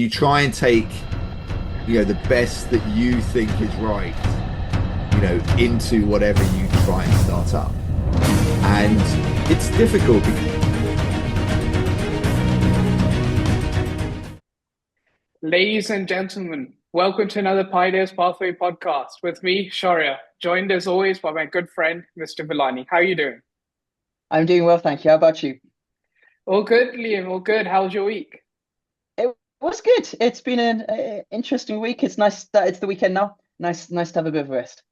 you try and take, the best that you think is right, into whatever you try and start up. And it's difficult because Ladies and gentlemen, welcome to another Pioneers Pathway podcast with me, Sharia, joined as always by my good friend, Mr. Villani. How are you doing? I'm doing well, thank you. How about you? All good, Liam, all good. How's your week? It was good. It's been an interesting week. It's nice that it's the weekend now. Nice to have a bit of rest.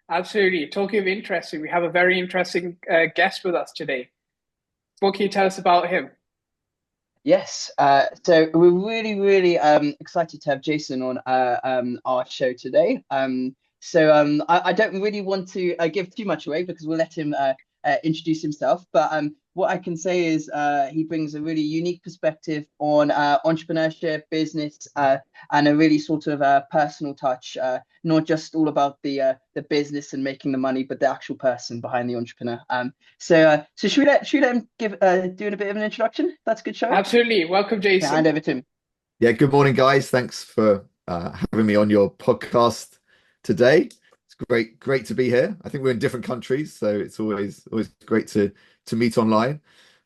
Absolutely. Talking of interesting, we have a very interesting guest with us today. What can you tell us about him? Yes. So we're really excited to have Jason on our show today. I don't really want to give too much away because we'll let him introduce himself. But what I can say is he brings a really unique perspective on entrepreneurship, business, and a really sort of personal touch. Not just all about the business and making the money, but the actual person behind the entrepreneur. So should we let him give doing a bit of an introduction? That's a good show. Absolutely. Welcome, Yeah, hand Jason. over to him. yeah, good morning, guys. Thanks for having me on your podcast today. It's great to be here. I think we're in different countries, so it's always great to meet online.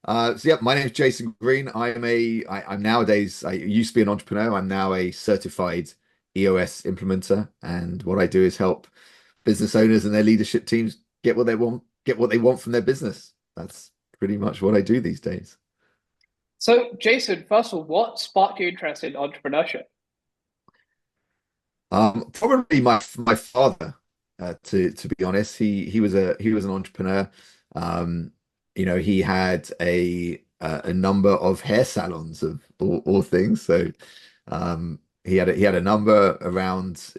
My name is Jason Green. I'm nowadays, I used to be an entrepreneur. I'm now a certified EOS implementer, and what I do is help business owners and their leadership teams get what they want from their business. That's pretty much what I do these days. So, Jason, first of all, what sparked your interest in entrepreneurship? Probably my father, to be honest. He was an entrepreneur. Um, he had a number of hair salons of all things. So he had a number around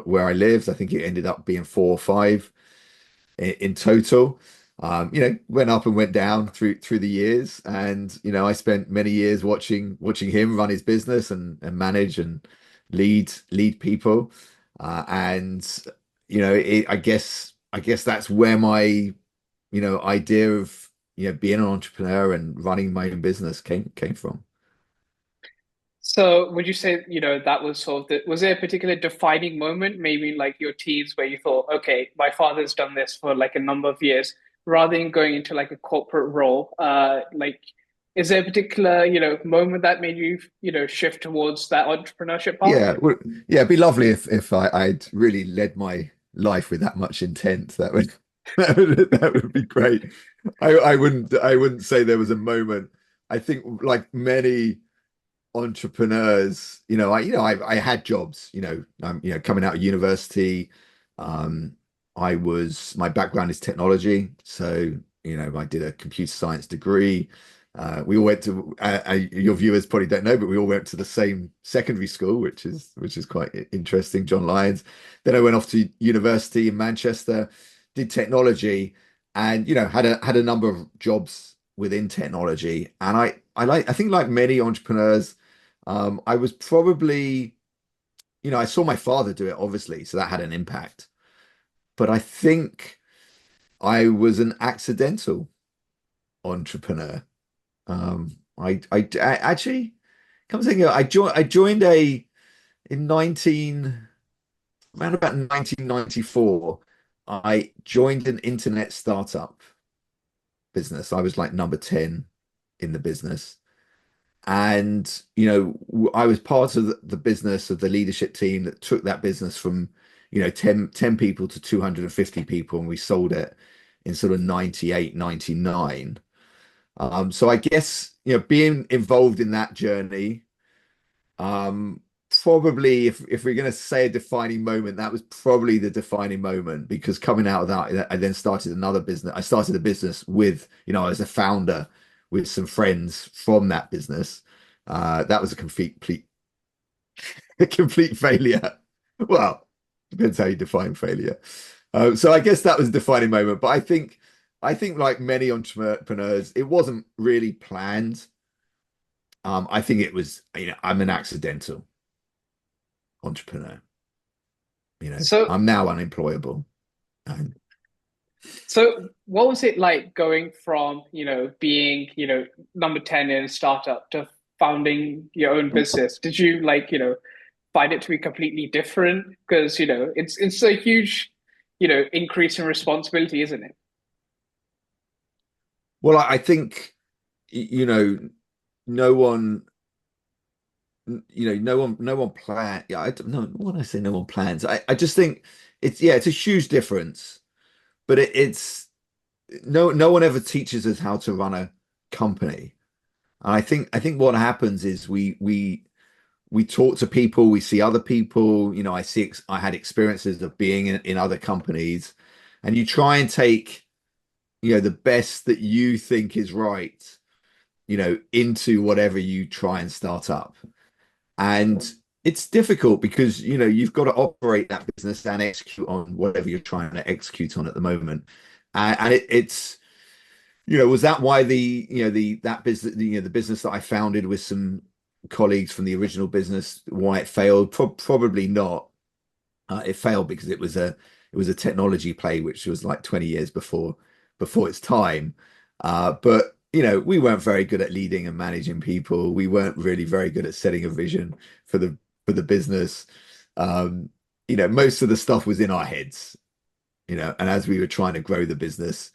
where I lived. I think it ended up being four or five in total. Went up and went down through the years, and I spent many years watching him run his business and manage and lead people. And I guess that's where my idea of being an entrepreneur and running my own business came from. So, would you say, that was sort of was there a particular defining moment, maybe in like your teens, where you thought, okay, my father's done this for like a number of years, rather than going into like a corporate role? Is there a particular, moment that made you, shift towards that entrepreneurship path? Yeah, it'd be lovely if I'd really led my life with that much intent. That would be great. I wouldn't say there was a moment. I think like many entrepreneurs, I had jobs. I'm coming out of university. Um, my background is technology, so I did a computer science degree. We all went to your viewers probably don't know, but we all went to the same secondary school, which is quite interesting, John Lyons. Then I went off to university in Manchester, did technology, and had a number of jobs within technology. And I think like many entrepreneurs, I was probably, I saw my father do it, obviously, so that had an impact. But I think I was an accidental entrepreneur. I actually, come to think of it, I joined in 19 around about 1994. I joined an internet startup business. I was like number 10 in the business. And I was part of the business of the leadership team that took that business from 10 people to 250 people, and we sold it in sort of 98, 99. So I guess being involved in that journey, um, probably if we're going to say a defining moment, that was probably the defining moment, because coming out of that, I then started another business. I started a business with, as a founder with some friends from that business. That was a complete failure. Well, depends how you define failure. So I guess that was a defining moment. But I think like many entrepreneurs, it wasn't really planned. I think it was, I'm an accidental entrepreneur. So, I'm now unemployable. And So what was it like going from, being, number 10 in a startup to founding your own business? Did you like, find it to be completely different? Because, it's a huge, increase in responsibility, isn't it? Well, I think, no one, no one plan. Yeah, I don't know. When I say no one plans, I just think it's a huge difference, but it's no one ever teaches us how to run a company. And I think what happens is we talk to people, we see other people, I had experiences of being in other companies, and you try and take, the best that you think is right, into whatever you try and start up. And it's difficult because, you've got to operate that business and execute on whatever you're trying to execute on at the moment. And it's, was that why that business, the business that I founded with some colleagues from the original business, why it failed? Probably not. It failed because it was a technology play which was like 20 years before its time. But we weren't very good at leading and managing people. We weren't really very good at setting a vision for the business. Um, Most of the stuff was in our heads, and as we were trying to grow the business,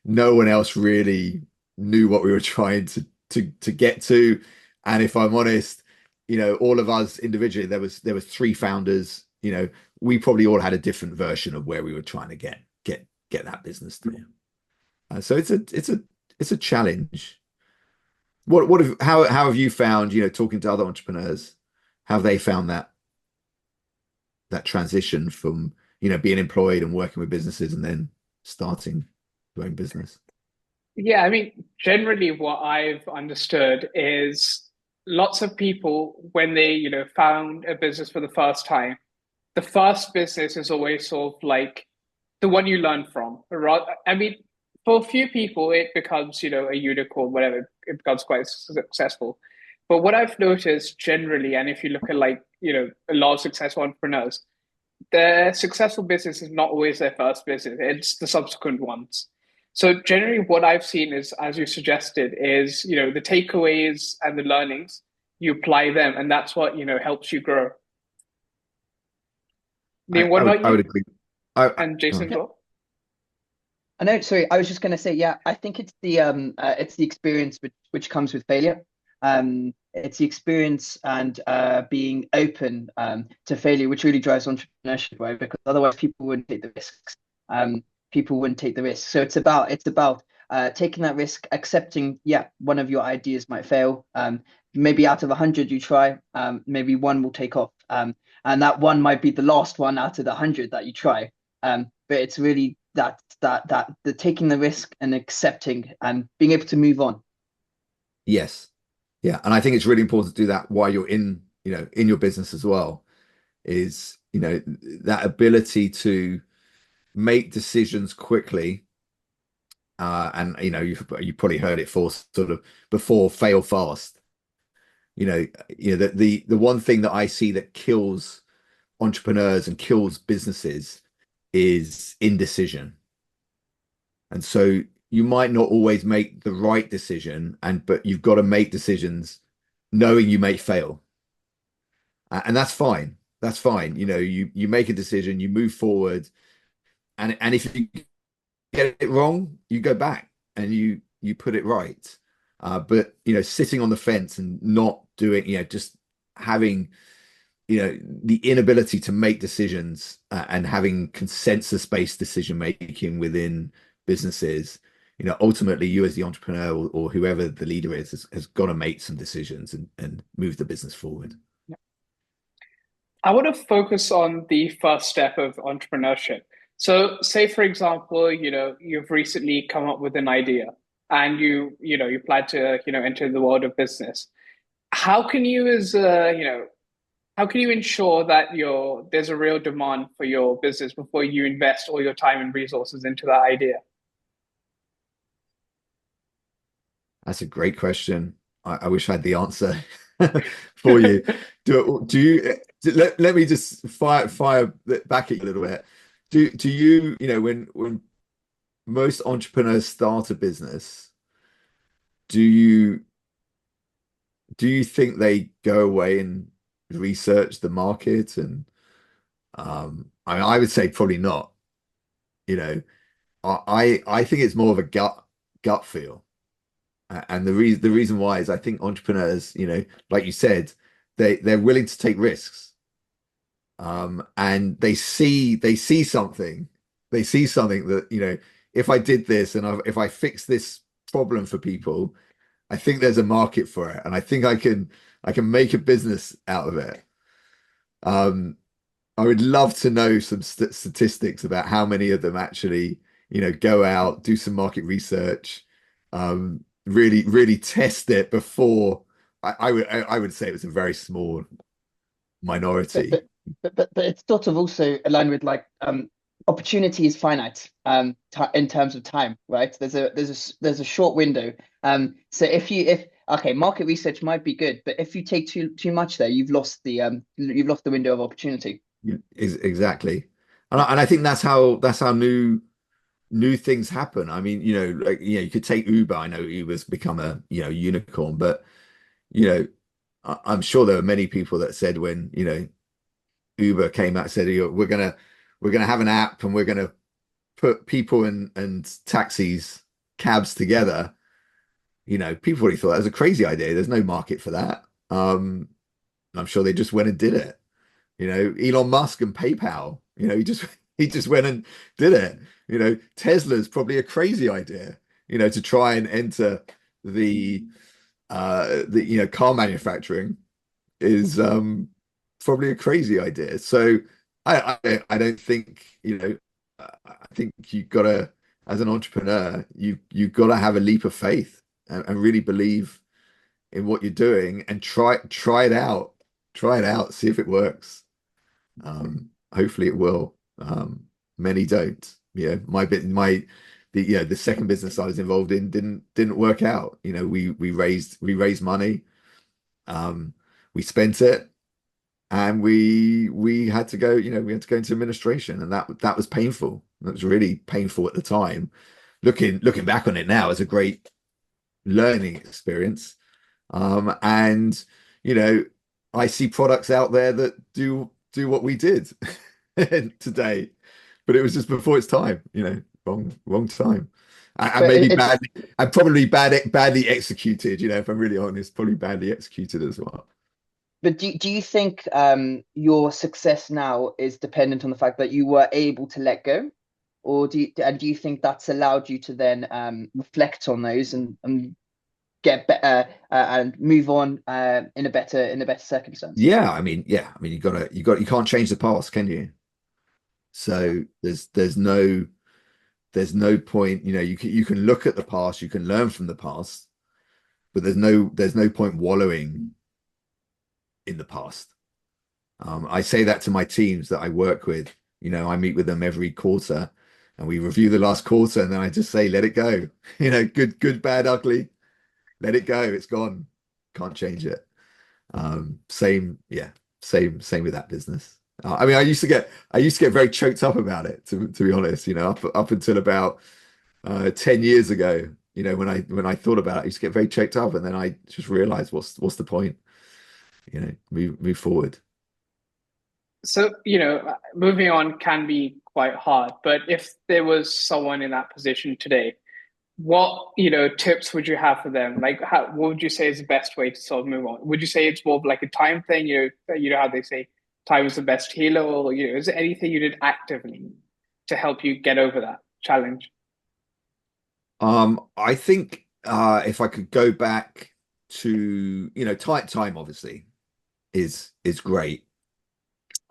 no one else really knew what we were trying to get to. And if I'm honest, all of us individually, there was three founders, we probably all had a different version of where we were trying to get that business to. So it's a challenge. How have you found, talking to other entrepreneurs, how have they found that transition from, being employed and working with businesses and then starting your own business? Yeah, I mean, generally what I've understood is lots of people, when they, found a business for the first time, the first business is always sort of like the one you learn from. I mean, for a few people, it becomes, a unicorn, whatever, it becomes quite successful. But what I've noticed generally, and if you look at like, a lot of successful entrepreneurs, their successful business is not always their first business, it's the subsequent ones. So generally what I've seen is, as you suggested, is, the takeaways and the learnings, you apply them, and that's what, helps you grow. Liam, what about I would you? agree. And Jason as Yeah. well? I know, sorry, I was just going to say, yeah, I think it's the experience which comes with failure. It's the experience and being open to failure, which really drives entrepreneurship, right? Because otherwise people wouldn't take the risks. People wouldn't take the risk. So it's about taking that risk, accepting, yeah, one of your ideas might fail. Maybe out of 100 you try, maybe one will take off. And that one might be the last one out of the 100 that you try. But it's really that the taking the risk and accepting and being able to move on. Yes. Yeah. And I think it's really important to do that while you're in your business as well, is, that ability to make decisions quickly. And you probably heard it for sort of before, fail fast. The one thing that I see that kills entrepreneurs and kills businesses is indecision. And so you might not always make the right decision, but you've got to make decisions knowing you may fail. And that's fine. That's fine. You make a decision, you move forward, and if you get it wrong, you go back and you put it right. But sitting on the fence and not doing, just having, the inability to make decisions, and having consensus-based decision making within businesses, ultimately you as the entrepreneur, or whoever the leader is, has got to make some decisions and move the business forward. I want to focus on the first step of entrepreneurship. So, say for example, you've recently come up with an idea, and you plan to, enter the world of business. How can you, how can you ensure that there's a real demand for your business before you invest all your time and resources into that idea? That's a great question. I wish I had the answer for you. Do you let me just fire back at you a little bit. Do you, when most entrepreneurs start a business, do you do you think they go away and research the market? And I would say probably not. You know, I think it's more of a gut feel. And the reason why is I think entrepreneurs, like you said, they're willing to take risks. And they see something. They see something that, if I did this and if I fix this problem for people, I think there's a market for it, and I think I can make a business out of it. Um, I would love to know some statistics about how many of them actually, go out, do some market research, really, really test it before. I would say it was a very small but minority. but but it's sort of also aligned with like opportunity is finite in terms of time, right? There's a short window. So if okay, market research might be good, but if you take too much there, you've lost the window of opportunity. Yeah, exactly. And I think that's how new things happen. I mean, like, you could take Uber. I know Uber's become a, unicorn, but you know, I'm sure there were many people that said when, Uber came out, said, we're gonna have an app and we're gonna put people and taxis, cabs together. People already thought that was a crazy idea. There's no market for that. I'm sure they just went and did it. Elon Musk and PayPal, he just went and did it. Tesla's probably a crazy idea, to try and enter the car manufacturing is probably a crazy idea. So I don't think, I think you gotta, as an entrepreneur, you've got to have a leap of faith and really believe in what you're doing and try it out. Try it out, see if it works. Hopefully it will. Many don't. My bit, the second business I was involved in didn't work out. We raised money, um, we spent it, and we had to go. We had to go into administration, and that was painful. That was really painful at the time. Looking back on it now, it's a great learning experience. And you know, I see products out there that do what we did today, but it was just before its time, wrong time. And But maybe it's badly, and probably badly executed, if I'm really honest, probably badly executed as well. But do you think your success now is dependent on the fact that you were able to let go? Or do you think that's allowed you to then reflect on those and get better and move on in a better circumstance? You can't change the past, can you? Yeah. So there's no point, you can look at the past, you can learn from the past, but there's no point wallowing in the past. I say that to my teams that I work with. I meet with them every quarter and we review the last quarter, and then I just say, let it go. Good, bad, ugly, let it go. It's gone. Can't change it. Same, yeah, same with that business. I mean, I used to get very choked up about it, to be honest. Up until about 10 years ago. When I thought about it, I used to get very choked up, and then I just realized what's the point? Move forward. So, moving on can be quite hard, but if there was someone in that position today, what, tips would you have for them? Like, what would you say is the best way to sort of move on? Would you say it's more of like a time thing? How they say time is the best healer, or, is there anything you did actively to help you get over that challenge? I think if I could go back to, time obviously is great.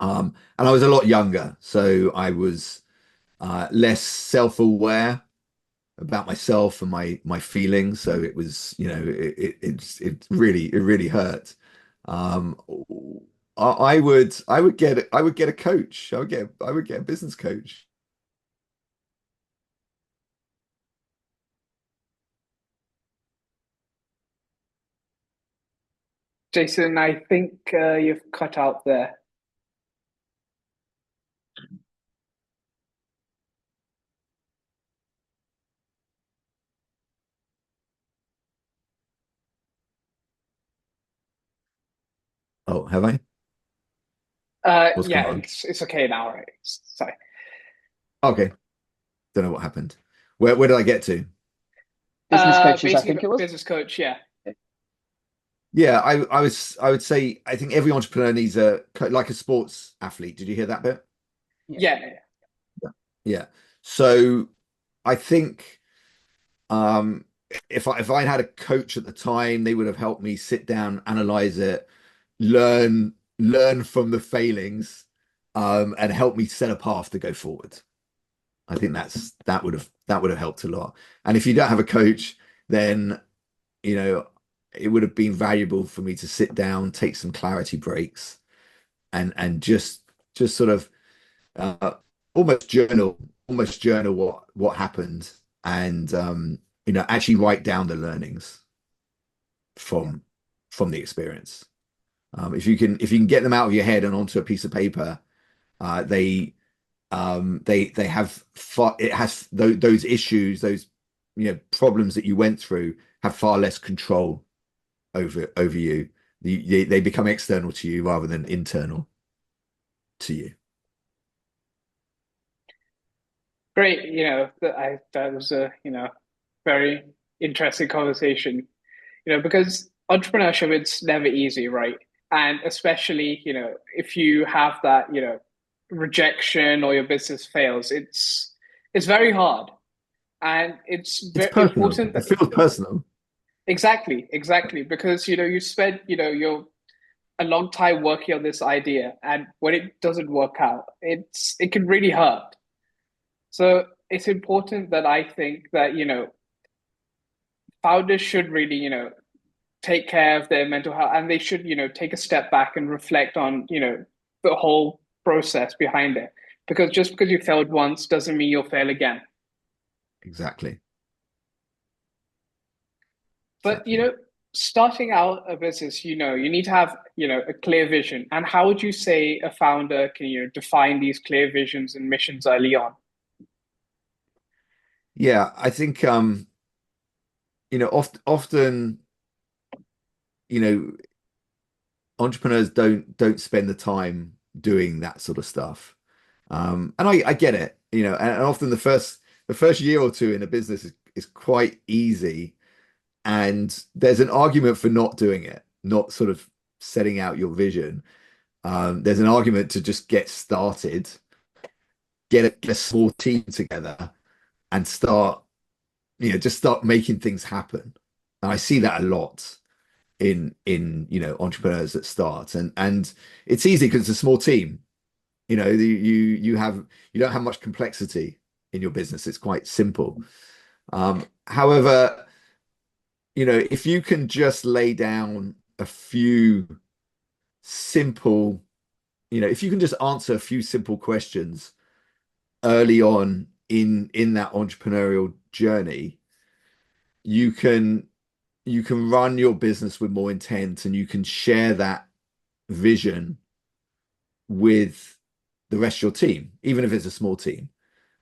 And I was a lot younger, so I was less self-aware about myself and my feelings. So it was, it really hurt. Um, I would get a coach. I would get a business coach. Jason, I think you've cut out there. Oh, have I? What's Yeah, going on? it's okay now, right? Sorry. Okay, don't know what happened. Where did I get to? Business coaches, I Basically, think it was. business coach. Yeah, Yeah, I would say I think every entrepreneur needs like a sports athlete. Did you hear that bit? Yeah. yeah, Yeah. So I think um if I'd had a coach at the time, they would have helped me sit down, analyze it, learn from the failings, and help me set a path to go forward. I think that would have helped a lot. And if you don't have a coach, then you know it would have been valuable for me to sit down, take some clarity breaks, and just sort of uh, almost journal what happened, and actually write down the learnings Yeah. from from the experience. If you can get them out of your head and onto a piece of paper, uh, they they have it has those issues, those problems that you went through have far less control over you. They become external to you rather than internal to you. great. That was a very interesting conversation. Because entrepreneurship, it's never easy, right? And especially, if you have that, rejection or your business fails, it's very hard, and it's It's very personal. important It that feels personal. exactly because you spend your a long time working on this idea, and when it doesn't work out, it can really hurt. So it's important that I think that founders should really take care of their mental health, and they should take a step back and reflect on the whole process behind it, because just because you failed once doesn't mean you'll fail again. Exactly. But Exactly. starting out a business, you need to have a clear vision. And how would you say a founder can define these clear visions and missions early on? Yeah, I think often, you know, entrepreneurs don't spend the time doing that sort of stuff. And I get it, and often the first year or two in a business is quite easy, and there's an argument for not doing it, not sort of setting out your vision. There's an argument to just get started, get a small team together, and just start making things happen. And I see that a lot in entrepreneurs that start, and it's easy because it's a small team. You don't have much complexity in your business. It's quite simple. However, if you can just lay down a few simple, if you can just answer a few simple questions early on in that entrepreneurial journey, you can you can run your business with more intent, and you can share that vision with the rest of your team, even if it's a small team.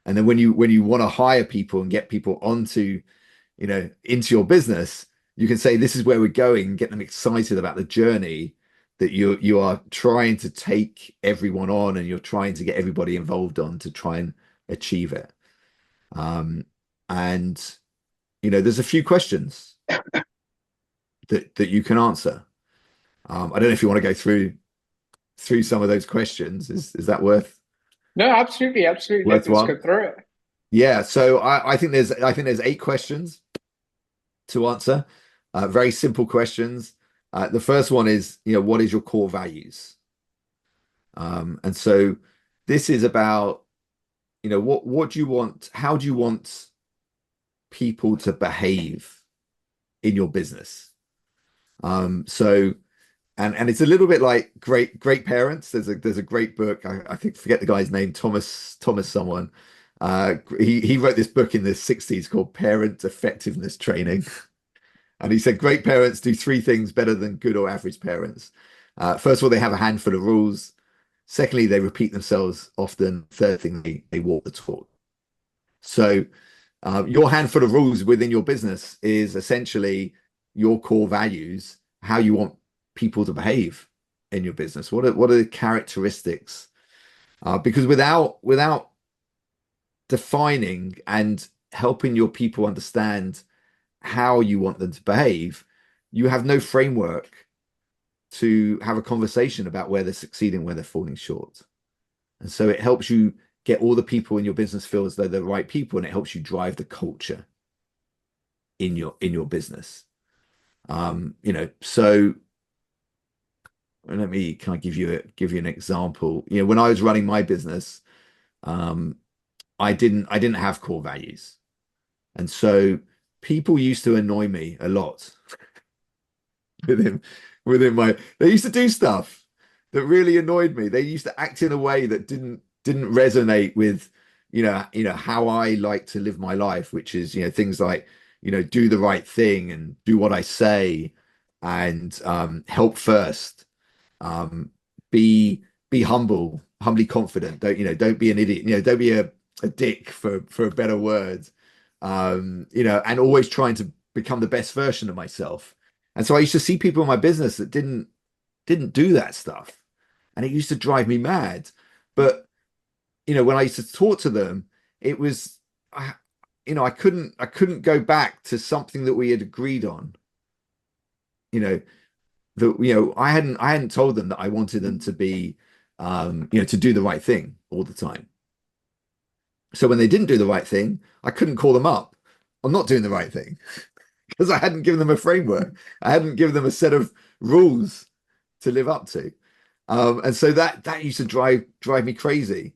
And then when you want to hire people and get people onto, into your business, you can say, this is where we're going, and get them excited about the journey that you are trying to take everyone on, and you're trying to get everybody involved on to try and achieve it. And there's a few questions that you can answer. I don't know if you want to go through some of those questions. Is that No, absolutely, absolutely. Let's go worthwhile? through it. Yeah. So I think there's 8 questions to answer. Very simple questions. The first one is, what is your core values? And so this is about, what do you want? How do you want people to behave in your business? So and it's a little bit like great parents. There's a great book. I think forget the guy's name, Thomas someone. He wrote this book in the 60s called Parent Effectiveness Training. And he said great parents do 3 things better than good or average parents. First of all, they have a handful of rules. Secondly, they repeat themselves often. Third thing, they walk the talk. So your handful of rules within your business is essentially your core values, how you want people to behave. in your business? What are the characteristics? Because without defining and helping your people understand how you want them to behave, you have no framework to have a conversation about where they're succeeding, where they're falling short. And so it helps you get all the people in your business feel as though they're the right people, and it helps you drive the culture in your business. So can I give you an example? When I was running my business, I didn't have core values. And so people used to annoy me a lot they used to do stuff that really annoyed me. They used to act in a way that didn't resonate with, how I like to live my life, which is, things like, do the right thing and do what I say, and help first, be humbly confident. Don't be an idiot. Don't be a dick for a better word. And always trying to become the best version of myself. And so I used to see people in my business that didn't do that stuff, and it used to drive me mad. But when I used to talk to them, it was I couldn't go back to something that we had agreed on. I hadn't told them that I wanted them to be to do the right thing all the time. So when they didn't do the right thing, I couldn't call them up on not doing the right thing because I hadn't given them a framework. I hadn't given them a set of rules to live up to. And so that used to drive me crazy.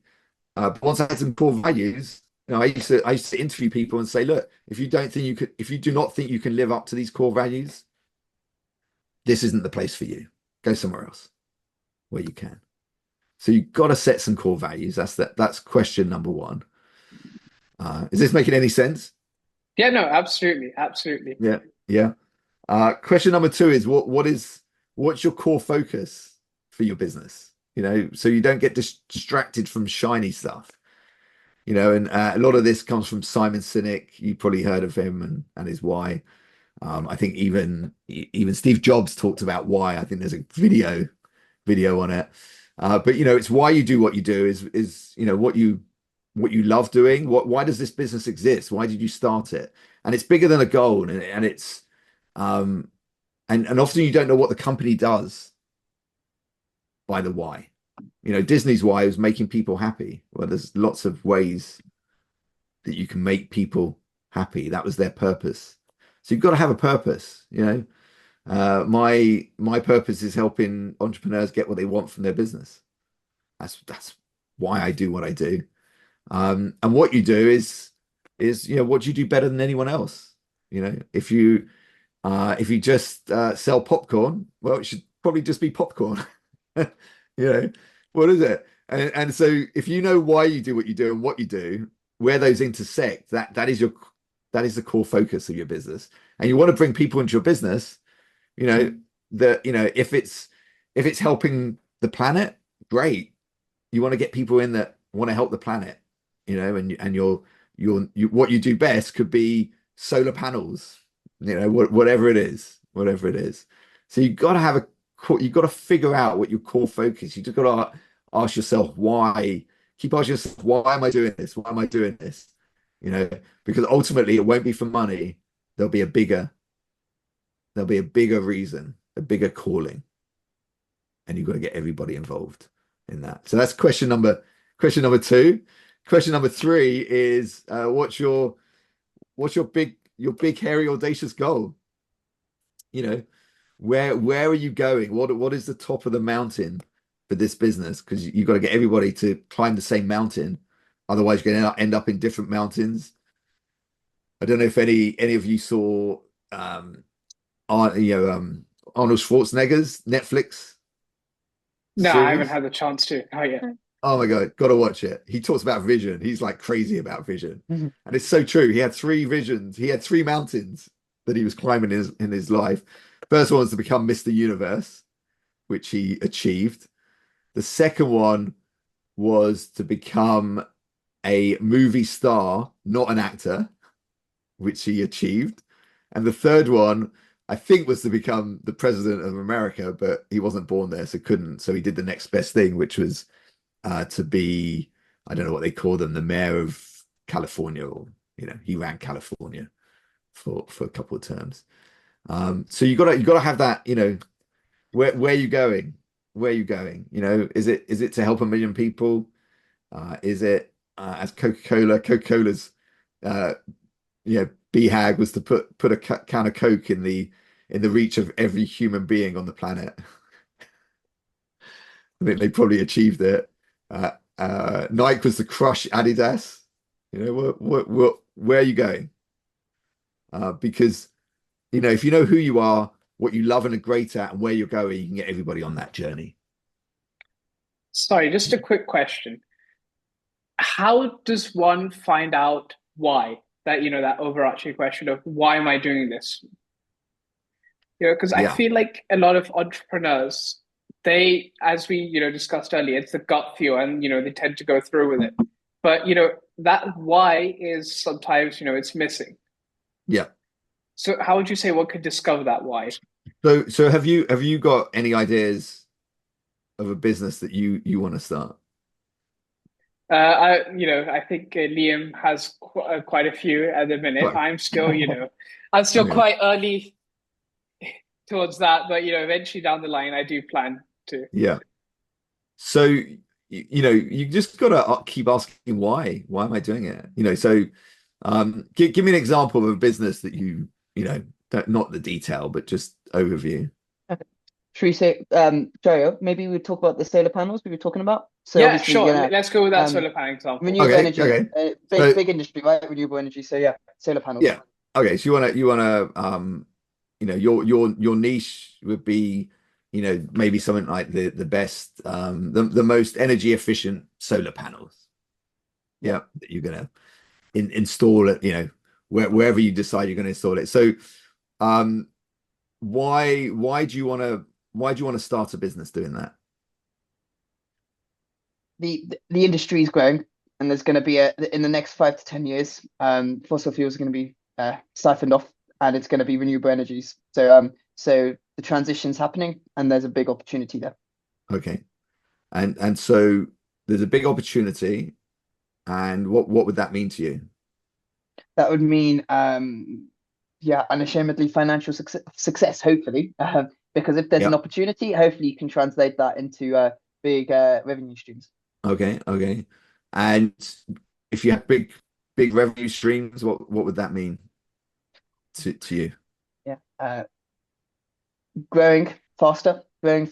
But once I had some core values, I used to interview people and say, look, if you do not think you can live up to these core values, this isn't the place for you. Go somewhere else where you can. So you've got to set some core values. That's question number one. Is this making any sense? Yeah, no, absolutely. Yeah. Question number two is what's your core focus for your business? So you don't get distracted from shiny stuff. And a lot of this comes from Simon Sinek. You probably heard of him and his why. I think even Steve Jobs talked about why. I think there's a video on it. But it's why you do what you do is what you love doing. Why does this business exist? Why did you start it? And it's bigger than a goal, and it's and often you don't know what the company does by the why. Disney's why is making people happy. Well, there's lots of ways that you can make people happy. That was their purpose. So you've got to have a purpose. My purpose is helping entrepreneurs get what they want from their business. That's why I do what I do. And what you do is what do you do better than anyone else? If you just sell popcorn, well, it should probably just be popcorn. What is it? And so if you know why you do what you do and what you do, where those intersect, that is the core focus of your business. And you want to bring people into your business, if it's helping the planet, great. You want to get people in that want to help the planet, and what you do best could be solar panels, whatever it is. So you've got to figure out what your core focus. You just got to ask yourself why. Keep asking yourself, why am I doing this? Why am I doing this? Because ultimately it won't be for money. There'll be a bigger reason, a bigger calling, and you've got to get everybody involved in that. So that's question number two. Question number three is what's your big hairy audacious goal? Where are you going? What is the top of the mountain for this business? Because you've got to get everybody to climb the same mountain. Otherwise, you're going to end up in different mountains. I don't know if any of you saw Arnold Schwarzenegger's Netflix No, series. I haven't had the chance to. Oh yeah. Oh my God, got to watch it. He talks about vision. He's like crazy about vision. And it's so true. He had three visions. He had three mountains that he was climbing in his life. First one was to become Mr. Universe, which he achieved. The second one was to become a movie star, not an actor, which he achieved. And the third one I think was to become the president of America, but he wasn't born there, so couldn't. So he did the next best thing, which was to be, I don't know what they call them, the mayor of California, or he ran California for a couple of terms. So you gotta have that, where are you going? Where are you going? Is it to help 1 million people? Is it as Coca-Cola? Coca-Cola's BHAG was to put a can of Coke in the reach of every human being on the planet. I think they probably achieved it. Nike was to crush Adidas. Where are you going? Because if you know who you are, what you love and are great at, and where you're going, you can get everybody on that journey. Sorry, just a quick question. How does one find out why? That overarching question of why am I doing this? Because I Yeah. feel like a lot of entrepreneurs, as we, discussed earlier, it's the gut feel and, they tend to go through with it. But, that why is sometimes, it's missing. Yeah. So how would you say one could discover that why? So have you got any ideas of a business that you want to start? I think Liam has quite a few at the minute. Right. I'm still, Okay. quite early towards that, but eventually down the line, I do plan to. Yeah. So you just gotta keep asking why. Why am I doing it? So give me an example of a business that not the detail, but just overview. Okay. Should we say, Joe, maybe we talk about the solar panels we were talking about? So Yeah, obviously, sure. Let's go with that um, solar panel example. renewable Okay. energy, Okay. big So big industry, right? Renewable energy. So yeah, solar panels. yeah. Okay. So you wanna your niche would be maybe something like the best the most energy efficient solar panels. Yeah. Yeah, that you're gonna install it, wherever you decide you're going to install it. So um why do you want to start a business doing that? The industry is growing, and there's going to be in the next 5 to 10 years, fossil fuels are going to be siphoned off, and it's going to be renewable energies. So the transition's happening, and there's a big opportunity there. Okay. And so there's a big opportunity, and what would that mean to you? That would mean, yeah, unashamedly financial success, hopefully, because if there's Yeah. an opportunity, hopefully you can translate that into big revenue streams. Okay. And if you have big revenue streams, what would that mean to you? Yeah, growing faster, being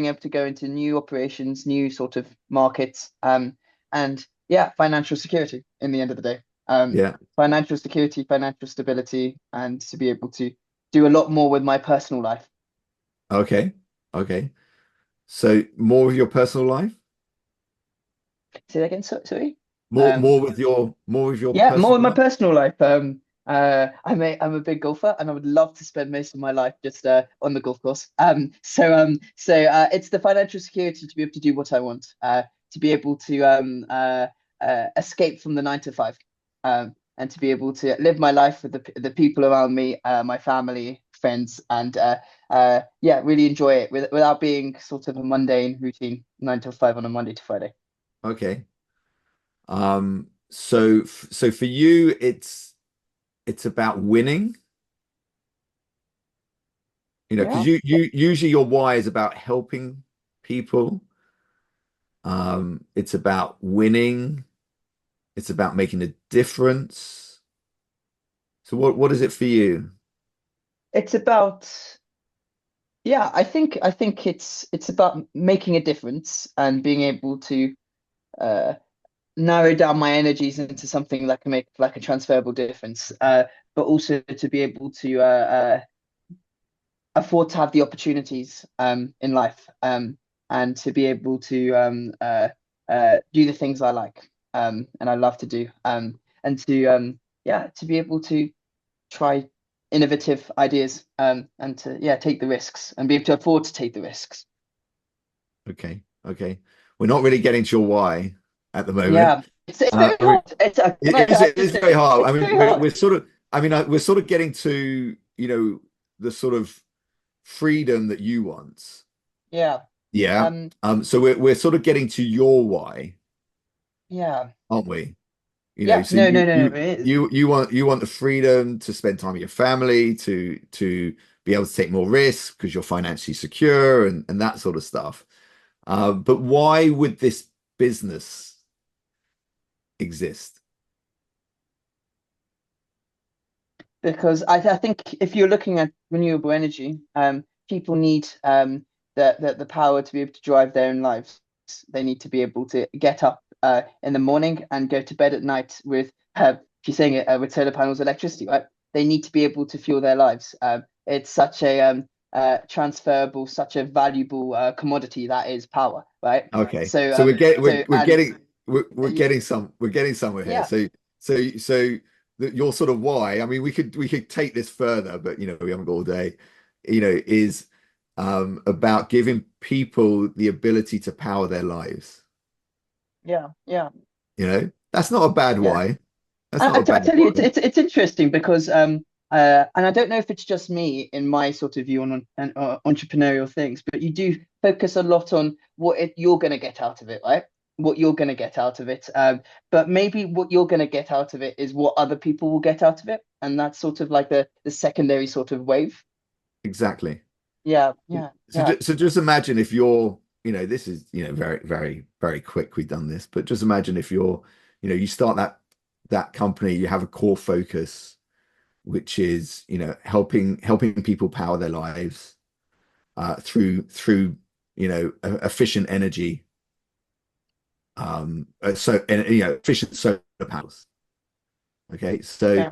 able to go into new operations, new sort of markets, and yeah, financial security in the end of the day. Yeah. Financial security, financial stability, and to be able to do a lot more with my personal life. Okay. So more of your personal life? Say that again, sorry. More Um, more of your yeah, more with personal my life? personal life. I'm a big golfer, and I would love to spend most of my life just on the golf course. So it's the financial security to be able to do what I want, to be able to escape from the 9 to 5, and to be able to live my life with the people around me, my family, friends, and yeah, really enjoy it without being sort of a mundane routine 9 to 5 on a Monday to Friday. Okay. So for you, it's about winning, Yeah. because you usually your why is about helping people. It's about winning. It's about making a difference. So what is it for you? It's about, yeah, I think it's about making a difference and being able to uh narrow down my energies into something that can make like a transferable difference, but also to be able to afford to have the opportunities in life, and to be able to do the things I like, and I love to do, and to yeah, to be able to try innovative ideas, and to yeah, take the risks and be able to afford to take the risks. Okay. We're not really getting to your why at the moment. Yeah, it's very I mean, hard. Can it is I it just is say very hard. I it's mean, very hard. we're sort of I mean we're sort of getting to the sort of freedom that you want. Yeah. Yeah. So we're sort of getting to your why, Yeah. aren't we? You know, Yeah. so No, no, no, no, it is. you want the freedom to spend time with your family, to be able to take more risks because you're financially secure and that sort of stuff. But why would this business exist? Because I think if you're looking at renewable energy, people need the power to be able to drive their own lives. They need to be able to get up in the morning and go to bed at night with, if you're saying it, with solar panels, electricity, right? They need to be able to fuel their lives. It's such a transferable, such a valuable commodity that is power, right? Okay, So so so and we're getting somewhere here. yeah, So your sort of why, I mean, we could take this further, but you know, we haven't got all day, you know, is about giving people the ability to power their lives. yeah, yeah. You know, that's not a bad Yeah. why. That's not I a bad tell you, why. it's interesting because and I don't know if it's just me in my sort of view on entrepreneurial things, but you do focus a lot on you're going to get out of it, right? What you're going to get out of it, but maybe what you're going to get out of it is what other people will get out of it, and that's sort of like the secondary sort of wave. Exactly. Yeah, yeah, yeah, So just imagine if you're, you know, this is, you know, very, very, very quick. We've done this, but just imagine if you're, you know, you start that company, you have a core focus, which is, you know, helping people power their lives through you know efficient energy, so and you know efficient solar panels. Okay, so yeah,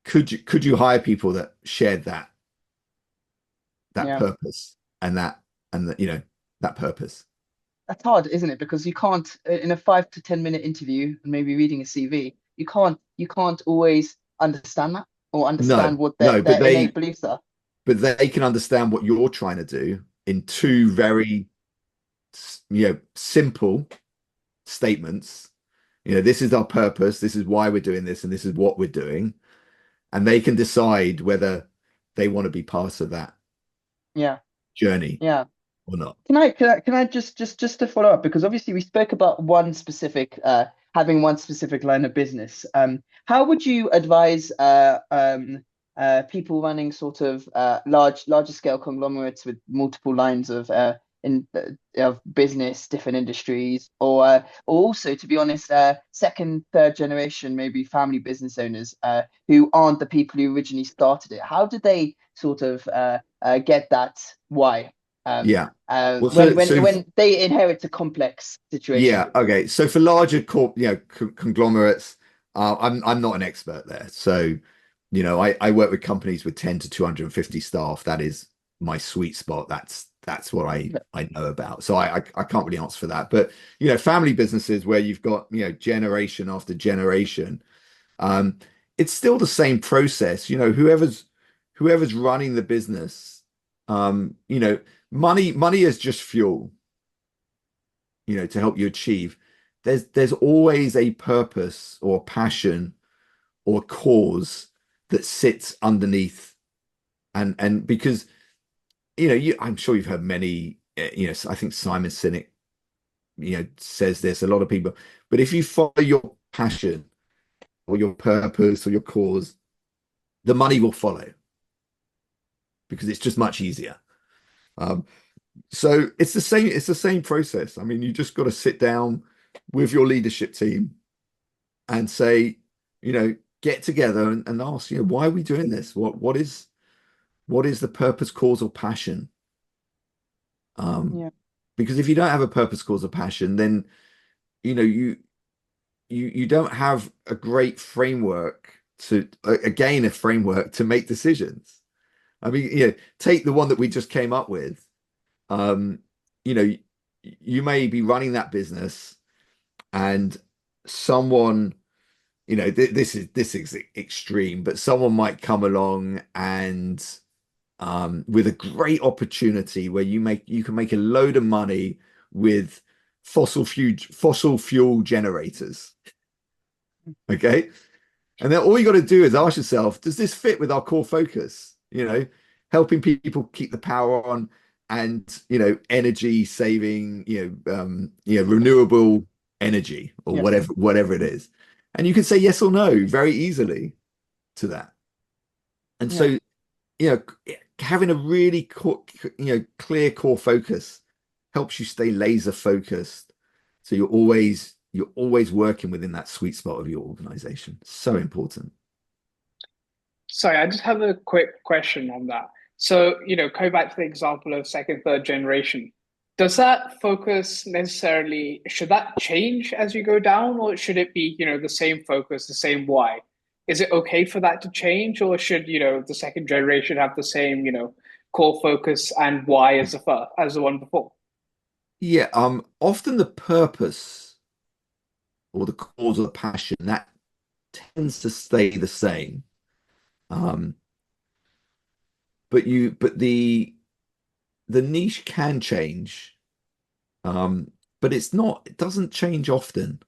could you hire people that shared that yeah. purpose and that you know that purpose? That's hard, isn't it? Because you can't, in a 5 to 10 minute interview, and maybe reading a CV, you can't always understand that or No, understand what no, their innate beliefs are. but they can understand what you're trying to do in two very you know simple statements. You know, this is our purpose, this is why we're doing this, and this is what we're doing, and they can decide whether they want to be part of that Yeah, journey yeah. or not. Can I just to follow up, because obviously we spoke about one specific having one specific line of business. How would you advise people running sort of larger scale conglomerates with multiple lines of of business, different industries, or also, to be honest, second, third generation, maybe family business owners who aren't the people who originally started it? How did they sort of get that why? Um, Yeah. Well, when they inherit a complex situation. yeah, okay. So for larger you know, conglomerates, I'm not an expert there. So, you know, I work with companies with 10 to 250 staff. That is my sweet spot. That's what I know about. So I can't really answer for that. But, you know, family businesses where you've got, you know, generation after generation, um, it's still the same process. You know, whoever's running the business, you know, money is just fuel, you know, to help you achieve. There's always a purpose or passion or cause that sits underneath, and because you know, I'm sure you've heard many, you know, I think Simon Sinek, you know, says this, a lot of people, but if you follow your passion or your purpose or your cause, the money will follow because it's just much easier. Um, so it's the same process. I mean, you just got to sit down with your leadership team and say, you know, get together and ask, you know, why are we doing this? What is the purpose, cause, or passion? Um, Yeah, because if you don't have a purpose, cause, or passion, then you know you don't have a great framework to again a framework to make decisions. I mean, you know, take the one that we just came up with. Um, you know, you may be running that business and someone, you know, this is extreme, but someone might come along and with a great opportunity where you can make a load of money with fossil fuel generators. Okay. And then all you got to do is ask yourself, does this fit with our core focus? You know, helping people keep the power on, and energy saving, renewable energy, or Yeah. whatever it is. And you can say yes or no very easily to that. And so, Yeah. having a really clear core focus helps you stay laser focused. So you're always working within that sweet spot of your organization. So important. Sorry, I just have a quick question on that. So, going back to the example of second, third generation, does that focus necessarily, should that change as you go down, or should it be, the same focus, the same why? Is it okay for that to change, or should, the second generation have the same, core focus and why as the one before? Yeah, often the purpose or the cause or the passion that tends to stay the same. Um, but the niche can change. But it doesn't change often.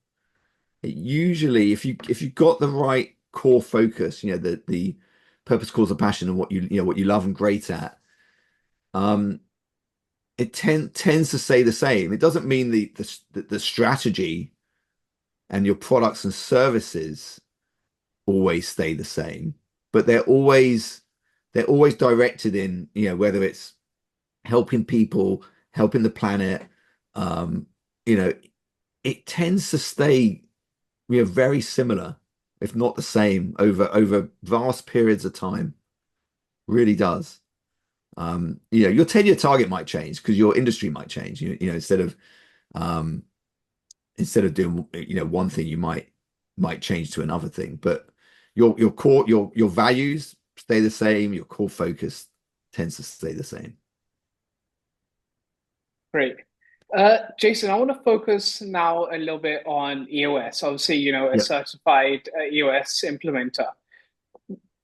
Usually, if you've got the right core focus, the purpose, cause, and passion, and what you love and great at, um, it tends to stay the same. It doesn't mean the strategy and your products and services always stay the same, but they're always directed in, whether it's helping people, helping the planet. Um, you know, it tends to stay, very similar, if not the same, over vast periods of time. Really does. Your 10-year target might change because your industry might change. Um, instead of doing, one thing, you might change to another thing. But your core, your values stay the same. Your core focus tends to stay the same. Great. Jason, I want to focus now a little bit on EOS. Obviously, a Yep. certified EOS implementer.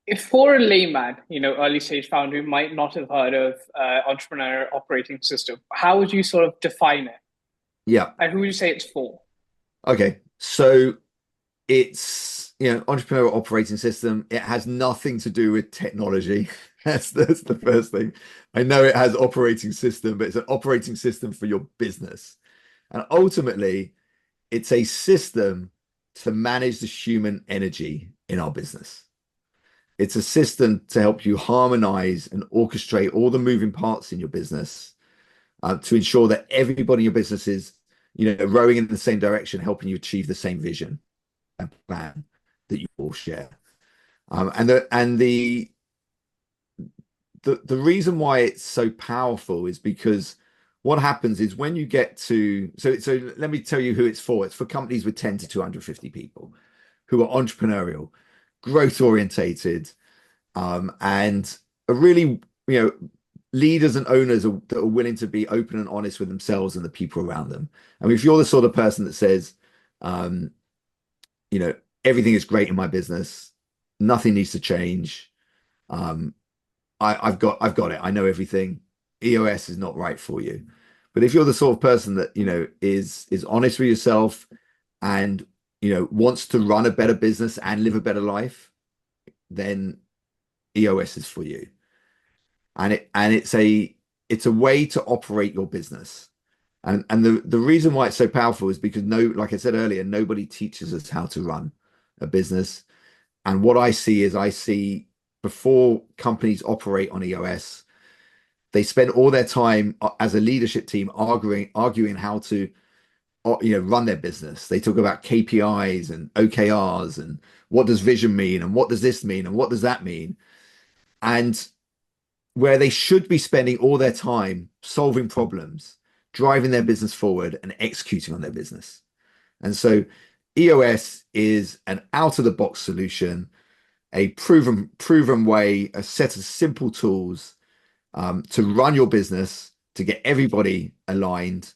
If for a layman, early stage founder who might not have heard of entrepreneur operating system, how would you sort of define it? Yeah. And who would you say it's for? Okay. So it's, entrepreneurial operating system. It has nothing to do with technology. That's the first thing. I know it has operating system, but it's an operating system for your business. And ultimately, it's a system to manage the human energy in our business. It's a system to help you harmonize and orchestrate all the moving parts in your business, to ensure that everybody in your business is, rowing in the same direction, helping you achieve the same vision and plan that you all share. And the reason why it's so powerful is because what happens is when you get to, so let me tell you who it's for. It's for companies with 10 to 250 people who are entrepreneurial, growth orientated, and are really, leaders and owners that are willing to be open and honest with themselves and the people around them. I mean, if you're the sort of person that says, um, you know, everything is great in my business, nothing needs to change. Um, I've got it. I know everything. EOS is not right for you. But if you're the sort of person that, is honest with yourself and, wants to run a better business and live a better life, then EOS is for you. And it's a way to operate your business. And the reason why it's so powerful is because, like I said earlier, nobody teaches us how to run a business. And what I see before companies operate on EOS, they spend all their time as a leadership team arguing how to, run their business. They talk about KPIs and OKRs and what does vision mean and what does this mean and what does that mean. And where they should be spending all their time solving problems, driving their business forward and executing on their business. And so EOS is an out of the box solution, a proven way, a set of simple tools, to run your business, to get everybody aligned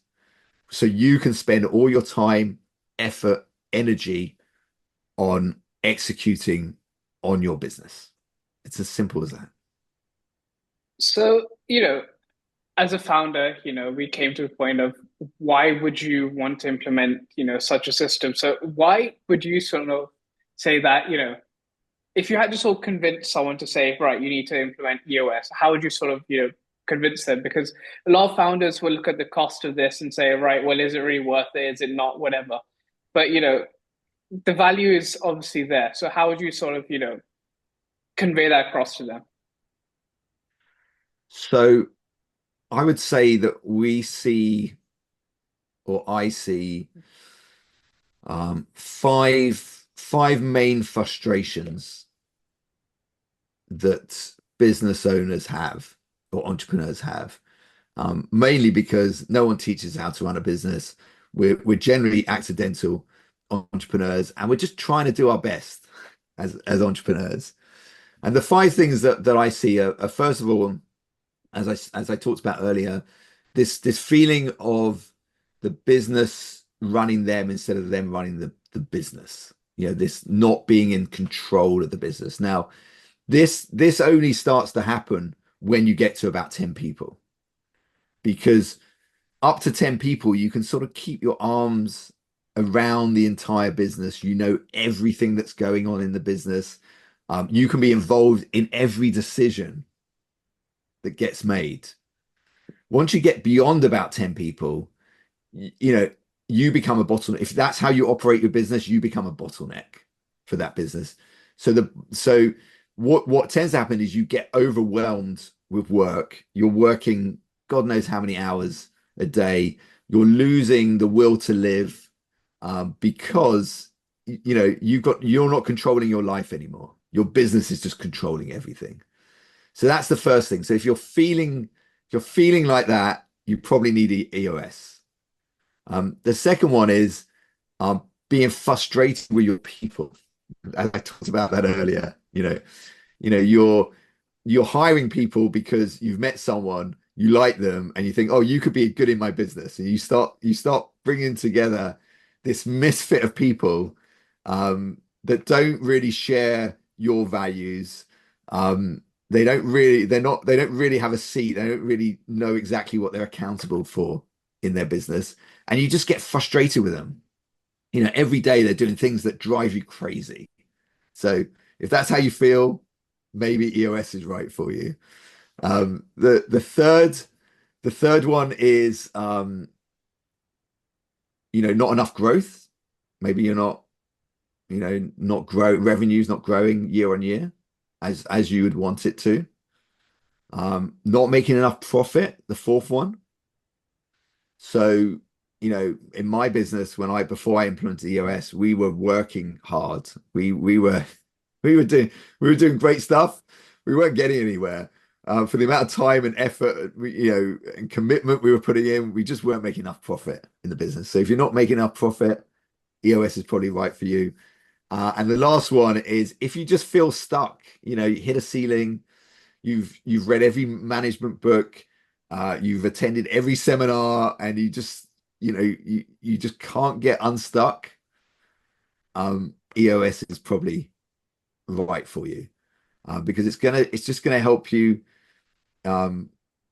so you can spend all your time, effort, energy on executing on your business. It's as simple as that. So, as a founder, we came to a point of why would you want to implement, such a system? So why would you sort of say that, if you had to sort of convince someone to say, right, you need to implement EOS, how would you sort of, convince them? Because a lot of founders will look at the cost of this and say, right, well, is it really worth it? Is it not? Whatever. But, the value is obviously there. So how would you sort of, convey that across to them? So I would say that we see, or I see, five main frustrations that business owners have or entrepreneurs have. Mainly because no one teaches how to run a business. We're generally accidental entrepreneurs, and we're just trying to do our best as entrepreneurs. And the five things that I see are first of all, as I talked about earlier, this feeling of the business running them instead of them running the business. This not being in control of the business. Now, this only starts to happen when you get to about 10 people, because up to 10 people, you can sort of keep your arms around the entire business. You know everything that's going on in the business. You can be involved in every decision that gets made. Once you get beyond about 10 people, you become a bottleneck. If that's how you operate your business, you become a bottleneck for that business. So what tends to happen is you get overwhelmed with work. You're working God knows how many hours a day. You're losing the will to live, because you're not controlling your life anymore. Your business is just controlling everything. So that's the first thing. So if you're feeling like that, you probably need EOS. The second one is being frustrated with your people. As I talked about that earlier, you're hiring people because you've met someone, you like them, and you think, oh, you could be good in my business, and you start bringing together this misfit of people that don't really share your values. They don't really have a seat. They don't really know exactly what they're accountable for in their business, and you just get frustrated with them. Every day they're doing things that drive you crazy. So if that's how you feel, maybe EOS is right for you. The third one is not enough growth. Maybe you're not revenue's not growing year on year as you would want it to. Not making enough profit, the fourth one. So, in my business, before I implemented EOS, we were working hard. We were doing great stuff. We weren't getting anywhere. For the amount of time and effort, and commitment we were putting in, we just weren't making enough profit in the business. So if you're not making enough profit, EOS is probably right for you. And the last one is if you just feel stuck, you hit a ceiling, you've read every management book, you've attended every seminar, and you just can't get unstuck. EOS is probably right for you, because it's just gonna help you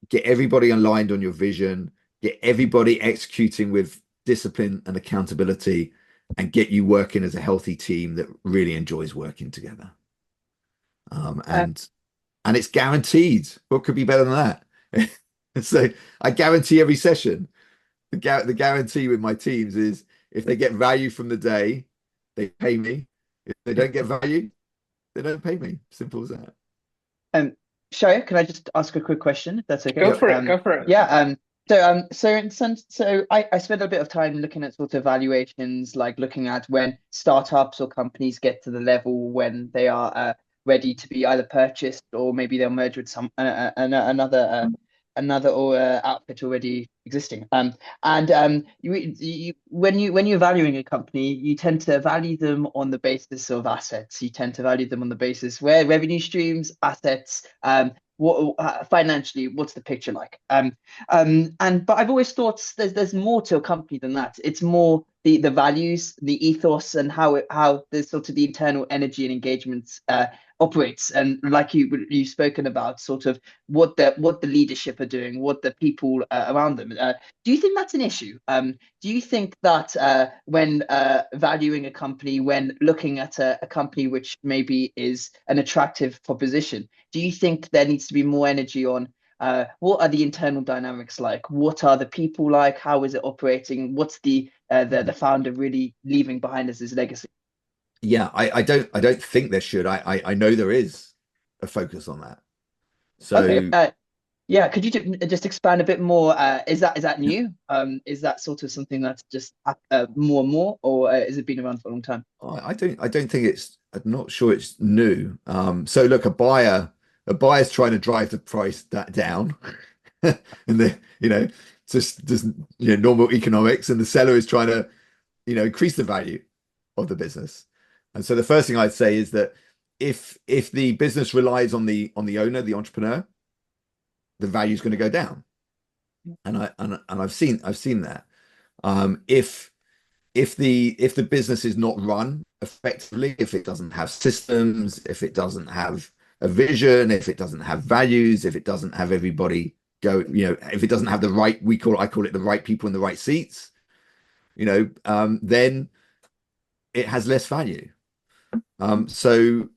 get everybody aligned on your vision, get everybody executing with discipline and accountability, and get you working as a healthy team that really enjoys working together. And it's guaranteed. What could be better than that? So I guarantee every session. The guarantee with my teams is if they get value from the day, they pay me. If they don't get value, they don't pay me. Simple as that. Shaya, can I just ask a quick question, if that's okay? Go for it. Go for it. Yeah. So I spent a bit of time looking at sort of valuations, like looking at when startups or companies get to the level when they are ready to be either purchased, or maybe they'll merge with another or outfit already existing. When you're valuing a company, you tend to value them on the basis of assets. You tend to value them on the basis where revenue streams, assets, financially, what's the picture like? But I've always thought there's more to a company than that. It's more the values, the ethos, and how the sort of the internal energy and engagement operates. And like you've spoken about, sort of what the leadership are doing, what the people around them. Do you think that's an issue? Do you think that when valuing a company, when looking at a company which maybe is an attractive proposition, do you think there needs to be more energy on what are the internal dynamics like? What are the people like? How is it operating? What's the founder really leaving behind as his legacy? Yeah, I don't think there should. I know there is a focus on that. Okay. So Yeah, could you just expand a bit more? Is that new? Is that sort of something that's just more and more, or has it been around for a long time? I don't think it's, I'm not sure it's new. So look, a buyer's trying to drive the price down, and just normal economics, and the seller is trying to increase the value of the business. And so the first thing I'd say is that if the business relies on the owner, the entrepreneur, the value is going to go down. And I've seen that. If the business is not run effectively, if it doesn't have systems, if it doesn't have a vision, if it doesn't have values, if it doesn't have everybody go, if it doesn't have the right, I call it the right people in the right seats, then it has less value. So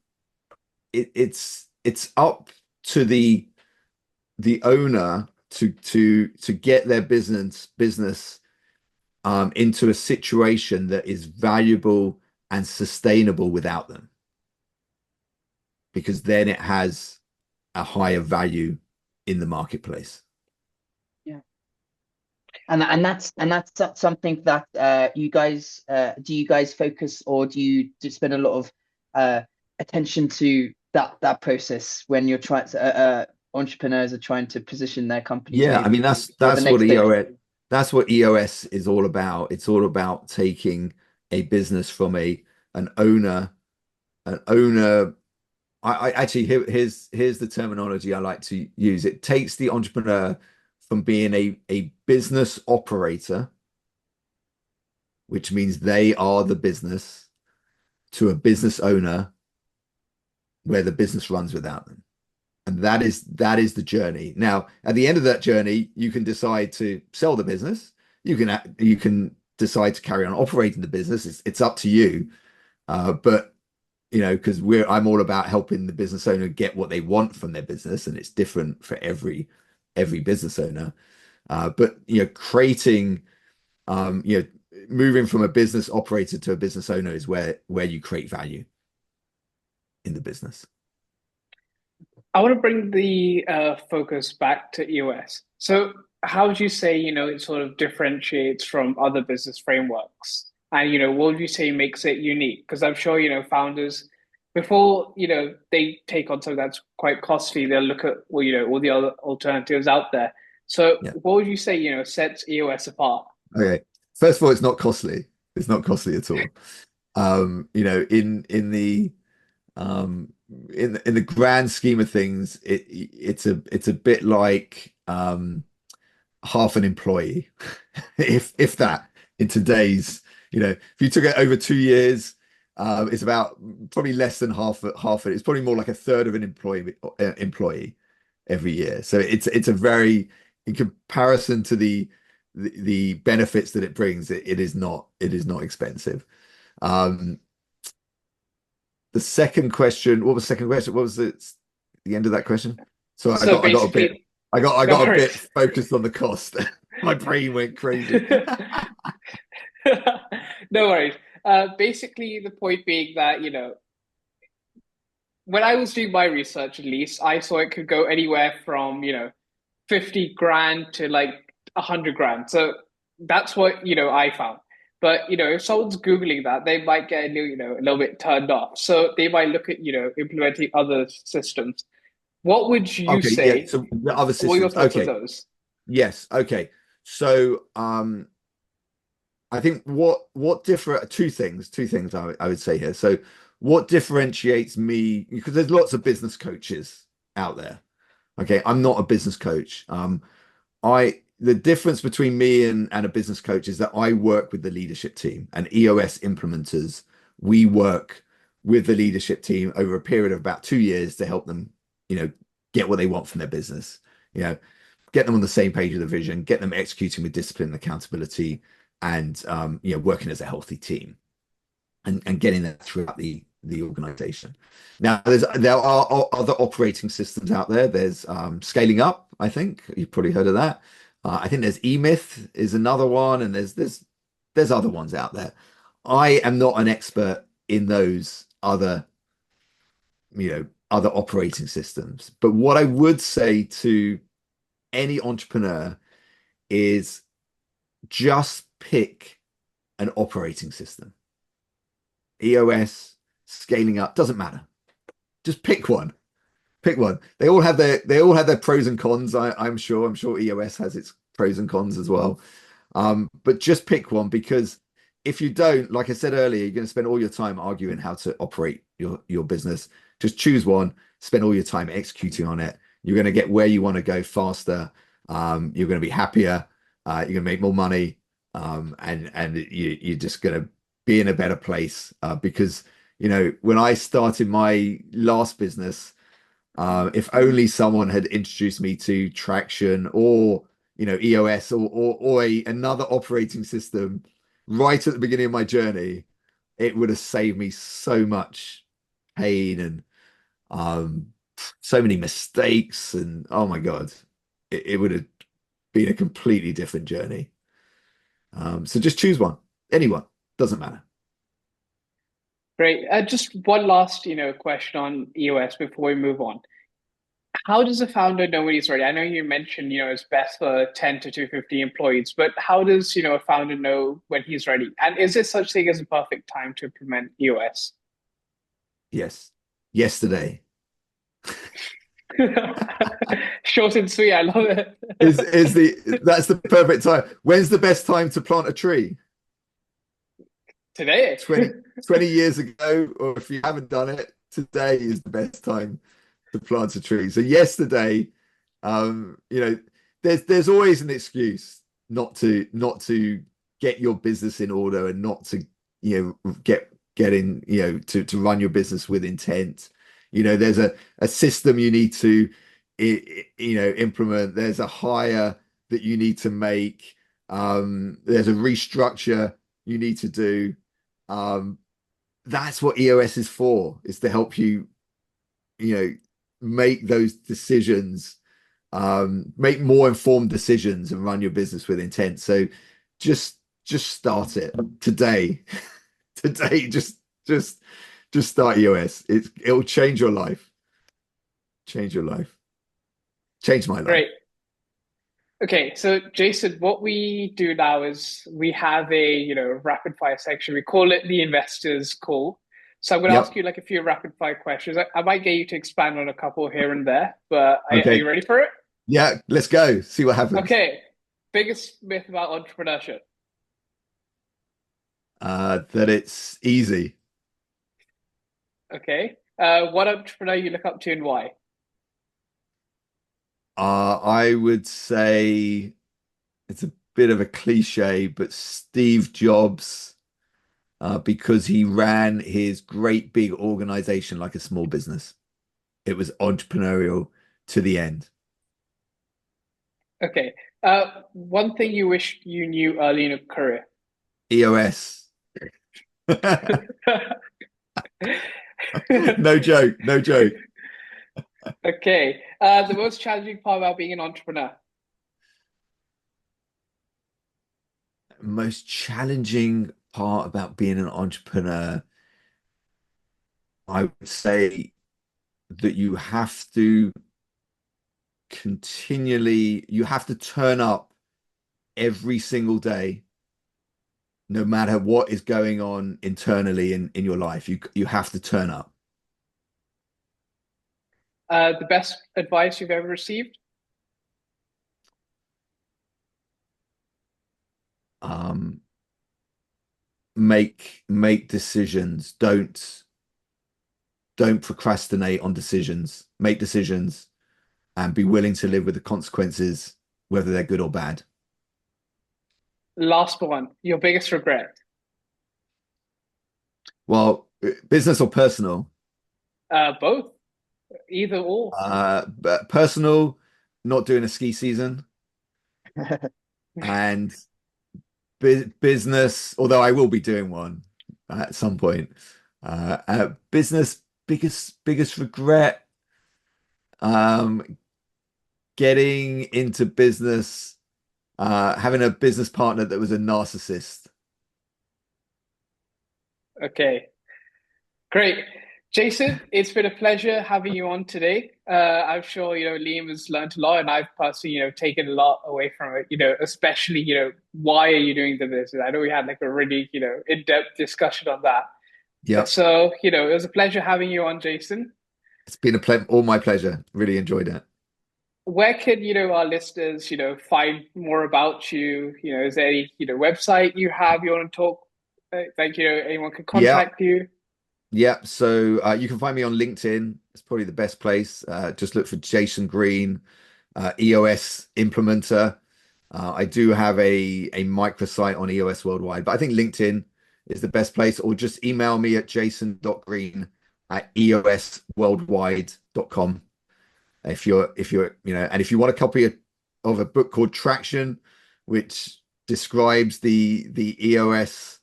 it's up to the owner to get their business into a situation that is valuable and sustainable without them, because then it has a higher value in the marketplace. Yeah, and that's something that you guys do you guys focus, or do you spend a lot of attention to that process when you're trying to entrepreneurs are trying to position their companies Yeah, I maybe mean that's for the what next stage? EOS is all about. It's all about taking a business from an owner. I actually, here's the terminology I like to use. It takes the entrepreneur from being a business operator, which means they are the business, to a business owner where the business runs without them. And that is the journey. Now, at the end of that journey, you can decide to sell the business. You can decide to carry on operating the business. It's up to you. But because I'm all about helping the business owner get what they want from their business, and it's different for every business owner. But creating, moving from a business operator to a business owner is where you create value in the business. I want to bring the focus back to EOS. So, how would you say, it sort of differentiates from other business frameworks? And, what would you say makes it unique? Because I'm sure, founders, before, they take on something that's quite costly, they'll look at, well, all the other alternatives out there. So, Yeah. what would you say, sets EOS apart? Okay. First of all, it's not costly. It's not costly at all. In the grand scheme of things, it's a bit like half an employee, if that, in today's, if you took it over 2 years, it's about probably less than half it. It's probably more like a third of an employee every year. So it's a very, in comparison to the benefits that it brings, it is not expensive. The second question, what was the second question? What was the end of that question? So I got a bit a bit focused on the cost. My brain went crazy. No worries. Basically, the point being that, when I was doing my research, at least, I saw it could go anywhere from, 50 grand to like 100 grand. So that's what, I found. But, if someone's Googling that, they might get a little bit turned off. So they might look at, implementing other systems. What would you Okay, say? yeah. So the other What are your systems. thoughts on Okay. those? Yes. Okay. So I think what differ two things I would say here. So what differentiates me, because there's lots of business coaches out there. Okay, I'm not a business coach. the difference between me and a business coach is that I work with the leadership team, and EOS implementers, we work with the leadership team over a period of about 2 years to help them, get what they want from their business. Get them on the same page of the vision, get them executing with discipline and accountability, and working as a healthy team, and getting that throughout the organization. Now, there are other operating systems out there. There's Scaling Up, I think you've probably heard of that. I think there's eMyth is another one, and there's other ones out there. I am not an expert in those other operating systems. But what I would say to any entrepreneur is just pick an operating system. EOS, Scaling Up, doesn't matter. Just pick one. Pick one. They all have their pros and cons. I'm sure EOS has its pros and cons as well. But just pick one, because if you don't, like I said earlier, you're going to spend all your time arguing how to operate your business. Just choose one, spend all your time executing on it. You're going to get where you want to go faster. You're going to be happier. You're going to make more money. And you're just going to be in a better place. Because, when I started my last business, if only someone had introduced me to Traction or, EOS or another operating system right at the beginning of my journey, it would have saved me so much pain and so many mistakes. And oh my God, it would have been a completely different journey. So just choose one, anyone, doesn't matter. Great. Just one last, question on EOS before we move on. How does a founder know when he's ready? I know you mentioned, it's best for 10 to 250 employees, but how does, a founder know when he's ready? And is there such thing as a perfect time to implement EOS? Yes. Yesterday. Short and sweet. I love it. That's the perfect time. When's the best time to plant a tree? Today. 20 years ago, or if you haven't done it, today is the best time to plant a tree. So yesterday, there's always an excuse not to get your business in order, and not to get in to run your business with intent. There's a system you need to implement. There's a hire that you need to make. There's a restructure you need to do. That's what EOS is for, is to help you make those decisions, make more informed decisions, and run your business with intent. So just start it today. Just start EOS. It'll change your life. Change your life. Change my life. Great. Okay, so Jason, what we do now is we have a rapid fire section. We call it the investors call. So I'm going to ask you like a few rapid fire questions. I might get you to expand on a couple here and there, but are you ready for it? Yeah, let's go. See what happens. Okay. Biggest myth about entrepreneurship? That it's easy. Okay. What entrepreneur you look up to and why? I would say it's a bit of a cliche, but Steve Jobs, because he ran his great big organization like a small business. It was entrepreneurial to the end. Okay. One thing you wish you knew early in your career? EOS. No joke. No joke. Okay. The most challenging part about being an entrepreneur? Most challenging part about being an entrepreneur, I would say that you have to turn up every single day, no matter what is going on internally in your life. You have to turn up. The best advice you've ever received? Make decisions. Don't procrastinate on decisions. Make decisions and be willing to live with the consequences whether they're good or bad. Last one, your biggest regret. Well, business or personal? Both, either or. But personal, not doing a ski season, and business, although I will be doing one at some point. Business, biggest regret, um, getting into business, having a business partner that was a narcissist. Okay, great. Jason, it's been a pleasure having you on today. I'm sure, Liam has learned a lot and I've personally, taken a lot away from it, especially, why are you doing the business? I know we had like a really, in-depth discussion on that. Yep. So, it was a pleasure having you on, Jason. It's been all my pleasure. Really enjoyed it. Where can, our listeners, find more about you? Is there any, website you have you want to talk? Like, anyone can Yeah. contact you? Yeah. So you can find me on LinkedIn. It's probably the best place. Just look for Jason Green, EOS Implementer. I do have a microsite on EOS Worldwide, but I think LinkedIn is the best place, or just email me at jason.green@eosworldwide.com. And if you want a copy of a book called Traction, which describes the EOS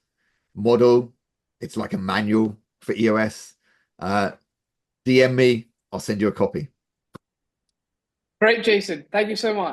model, it's like a manual for EOS. DM me, I'll send you a copy. Great, Jason. Thank you so much.